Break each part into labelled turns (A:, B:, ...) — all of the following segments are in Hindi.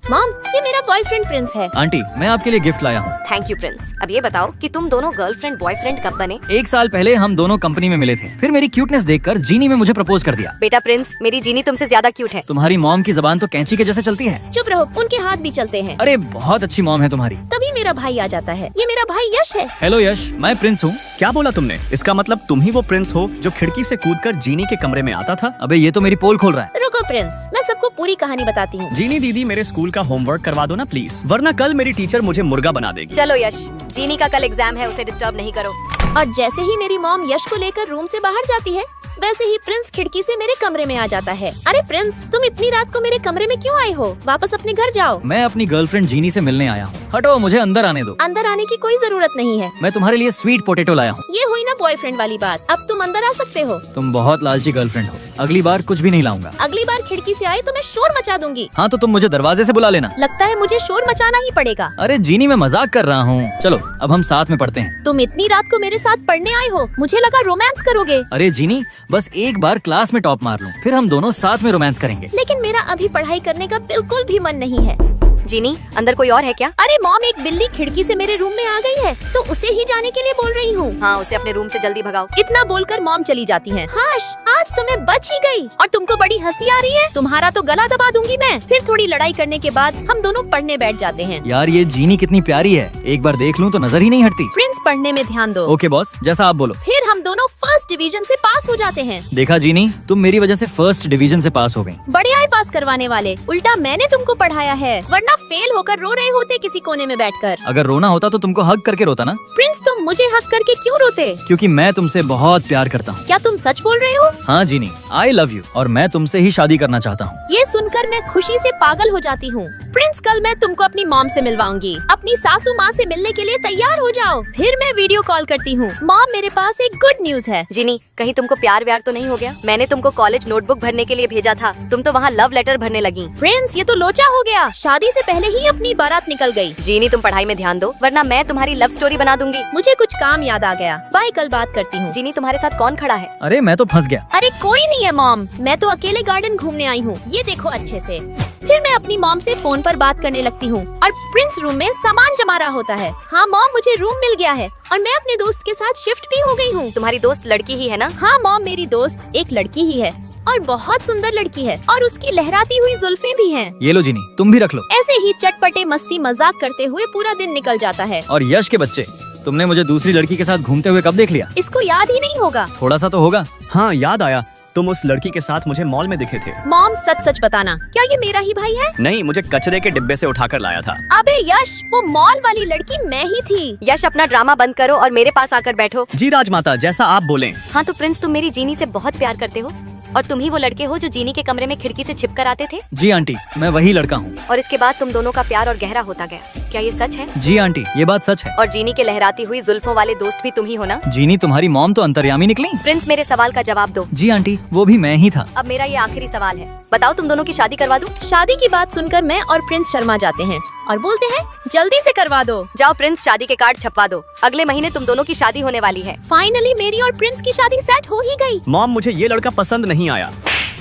A: मॉम, ये मेरा बॉयफ्रेंड प्रिंस है।
B: आंटी, मैं आपके लिए गिफ्ट लाया हूँ।
C: Thank you Prince. अब ये बताओ कि तुम दोनों गर्लफ्रेंड बॉयफ्रेंड कब बने?
B: 1 साल पहले हम दोनों कंपनी में मिले थे। फिर मेरी क्यूटनेस देखकर जीनी ने मुझे प्रपोज कर दिया।
C: बेटा प्रिंस, मेरी जीनी तुमसे ज्यादा क्यूट है।
B: तुम्हारी मॉम की जबान तो कैंची के जैसे चलती है।
A: चुप रहो, उनके हाथ भी चलते हैं।
B: अरे बहुत अच्छी मॉम है तुम्हारी।
A: तभी मेरा भाई आ जाता है। ये मेरा भाई यश है।
B: हेलो यश, मैं प्रिंस हूँ।
D: क्या बोला तुमने? इसका मतलब तुम ही वो प्रिंस हो जो खिड़की से कूदकर जीनी के कमरे में आता था?
B: अबे ये तो मेरी पोल खोल रहा है।
A: रुको प्रिंस, मैं सबको पूरी कहानी बताती हूँ।
D: जीनी दीदी, मेरे स्कूल का होमवर्क करवा दो ना प्लीज, वरना कल मेरी टीचर मुझे मुर्गा बना देगी।
C: चलो यश, जीनी का कल एग्जाम है, उसे डिस्टर्ब नहीं करो।
A: और जैसे ही मेरी मॉम यश को लेकर रूम से बाहर जाती है, वैसे ही प्रिंस खिड़की से मेरे कमरे में आ जाता है। अरे प्रिंस, तुम इतनी रात को मेरे कमरे में क्यों आए हो? वापस अपने घर जाओ।
B: मैं अपनी गर्लफ्रेंड जीनी से मिलने आया हूँ। हटो, मुझे अंदर आने दो।
A: अंदर आने की कोई जरूरत नहीं है।
B: मैं तुम्हारे लिए स्वीट पोटैटो लाया हूँ।
A: ये हुई ना बॉयफ्रेंड वाली बात। अब तुम अंदर आ सकते हो।
B: तुम बहुत लालची गर्लफ्रेंड हो। अगली बार कुछ भी नहीं लाऊंगा।
A: अगली बार खिड़की से आए तो मैं शोर मचा दूंगी।
B: हाँ तो तुम मुझे दरवाजे से बुला लेना।
A: लगता है मुझे शोर मचाना ही पड़ेगा।
B: अरे जीनी, मैं मजाक कर रहा हूँ। चलो अब हम साथ में पढ़ते हैं।
A: तुम इतनी रात को मेरे साथ पढ़ने आए हो, मुझे लगा रोमांस करोगे।
B: अरे जीनी, बस एक बार क्लास में टॉप मार लूं, फिर हम दोनों साथ में रोमांस करेंगे।
A: लेकिन मेरा अभी पढ़ाई करने का बिल्कुल भी मन नहीं है।
C: जीनी, अंदर कोई और है क्या?
A: अरे मॉम, एक बिल्ली खिड़की से मेरे रूम में आ गई है, तो उसे ही जाने के लिए बोल रही हूँ।
C: हाँ, उसे अपने रूम से जल्दी भगाओ।
A: इतना बोलकर मॉम चली जाती हैं। हाश, आज तुम्हें बच ही गई। और तुमको बड़ी हंसी आ रही है। तुम्हारा तो गला दबा दूंगी मैं। फिर थोड़ी लड़ाई करने के बाद हम दोनों पढ़ने बैठ जाते हैं।
B: यार ये जीनी कितनी प्यारी है, एक बार देख लूं तो नजर ही नहीं हटती।
A: प्रिंस, पढ़ने में ध्यान दो।
B: ओके बॉस, जैसा आप बोलो।
A: फिर हम दोनों फर्स्ट डिवीजन से पास हो जाते हैं।
B: देखा जीनी, तुम मेरी वजह से फर्स्ट डिवीजन से पास हो गई।
A: बड़े आए पास करवाने वाले, उल्टा मैंने तुमको पढ़ाया है, वरना फेल होकर रो रहे होते किसी कोने में बैठकर।
B: अगर रोना होता तो तुमको हग करके रोता ना।
A: प्रिंस, तुम मुझे हक करके क्यों रोते?
B: क्योंकि मैं तुमसे बहुत प्यार करता हूँ।
A: क्या तुम सच बोल रहे हो?
B: हाँ जीनी, आई लव यू, और मैं तुमसे ही शादी करना चाहता हूँ।
A: ये सुनकर मैं खुशी से पागल हो जाती हूँ। प्रिंस, कल मैं तुमको अपनी मॉम से मिलवाऊंगी। अपनी सासू माँ से मिलने के लिए तैयार हो जाओ। फिर मैं वीडियो कॉल करती हूँ। मॉम, मेरे पास एक गुड न्यूज है।
C: जीनी, कहीं तुमको प्यार व्यार तो नहीं हो गया? मैंने तुमको कॉलेज नोटबुक भरने के लिए भेजा था, तुम तो वहाँ लव लेटर भरने लगी।
A: प्रिंस, ये तो लोचा हो गया। शादी से पहले ही अपनी बारात निकल गई।
C: जीनी, तुम पढ़ाई में ध्यान दो, वरना मैं तुम्हारी लव स्टोरी बना दूंगी।
A: मुझे कुछ काम याद आ गया। बाय, कल बात करती हूँ।
C: जीनी, तुम्हारे साथ कौन खड़ा है?
B: अरे मैं तो फंस गया।
A: अरे कोई नहीं है मॉम, मैं तो अकेले गार्डन घूमने आई हूँ। ये देखो अच्छे से। फिर मैं अपनी मॉम से फोन पर बात करने लगती हूँ और प्रिंस रूम में सामान जमा रहा होता है। हाँ मॉम, मुझे रूम मिल गया है और मैं अपने दोस्त के साथ शिफ्ट भी हो गई हूँ।
C: तुम्हारी दोस्त लड़की ही है ना?
A: हाँ मॉम, मेरी दोस्त एक लड़की ही है और बहुत सुंदर लड़की है, और उसकी लहराती हुई जुल्फें भी हैं।
B: ये लो जीनी, तुम भी रख लो।
A: ऐसे ही चटपटे मस्ती मजाक करते हुए पूरा दिन निकल जाता है।
B: और यश के बच्चे, तुमने मुझे दूसरी लड़की के साथ घूमते हुए कब देख लिया?
A: इसको याद ही नहीं होगा।
B: थोड़ा सा तो होगा।
D: हाँ याद आया, तुम उस लड़की के साथ मुझे मॉल में दिखे थे।
A: मॉम, सच सच बताना, क्या ये मेरा ही भाई है?
D: नहीं, मुझे कचरे के डिब्बे से उठाकर लाया था।
A: अबे यश, वो मॉल वाली लड़की मैं ही थी।
C: यश, अपना ड्रामा बंद करो और मेरे पास आकर बैठो।
D: जी राजमाता, जैसा आप बोलें।
C: हाँ तो प्रिंस, तुम मेरी जीनी से बहुत प्यार करते हो, और तुम ही वो लड़के हो जो जीनी के कमरे में खिड़की से छिप कर आते थे।
B: जी आंटी, मैं वही लड़का हूँ।
C: और इसके बाद तुम दोनों का प्यार और गहरा होता गया। क्या ये सच है?
B: जी आंटी, ये बात सच है।
C: और जीनी के लहराती हुई जुल्फों वाले दोस्त भी तुम ही हो ना?
B: जीनी, तुम्हारी मॉम तो अंतर्यामी निकली।
C: प्रिंस, मेरे सवाल का जवाब दो।
B: जी आंटी, वो भी मैं ही था।
C: अब मेरा ये आखिरी सवाल है, बताओ तुम दोनों की शादी करवा दूं?
A: शादी की बात सुनकर मैं और प्रिंस शर्मा जाते हैं और बोलते हैं, जल्दी से करवा दो।
C: जाओ प्रिंस, शादी के कार्ड छपवा दो। अगले महीने तुम दोनों की शादी होने वाली है।
A: फाइनली मेरी और प्रिंस की शादी सेट हो ही गई।
D: मॉम, मुझे ये लड़का पसंद नहीं आया।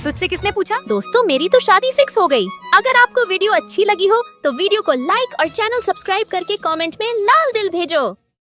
C: तुझसे किसने पूछा?
A: दोस्तों, मेरी तो शादी फिक्स हो गई। अगर आपको वीडियो अच्छी लगी हो तो वीडियो को लाइक और चैनल सब्सक्राइब करके कमेंट में लाल दिल भेजो।